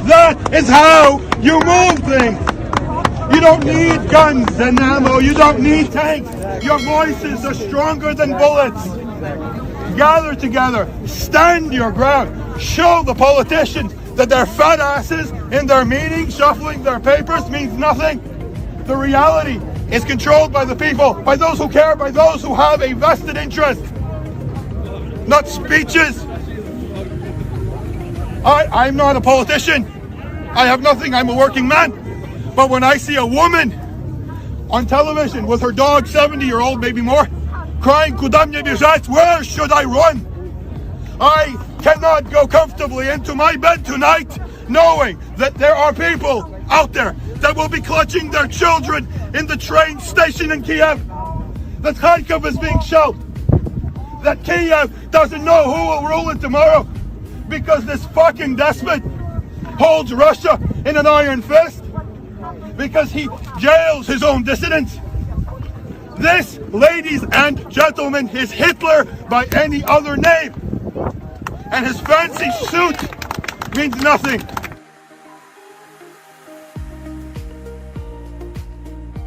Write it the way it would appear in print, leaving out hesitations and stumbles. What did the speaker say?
That is how you move things. You don't need guns and ammo. You don't need tanks. Your voices are stronger than bullets. Gather together. Stand your ground. Show the politicians that their fat asses in their meetings shuffling their papers means nothing. The reality is controlled by the people, by those who care, by those who have a vested interest. Not speeches. I'm not a politician. I have nothing. I'm a working man. But when I see a woman on television with her dog, 70-year-old, maybe more, crying, "Kudam nie bieżeć, where should I run?" I cannot go comfortably into my bed tonight knowing that there are people out there that will be clutching their children in the train station in Kiev, that Kharkiv is being shelled, that Kiev doesn't know who will rule it tomorrow because this fucking despot holds Russia in an iron fist, because he jails his own dissidents. This, ladies and gentlemen, is Hitler by any other name. And his fancy suit means nothing.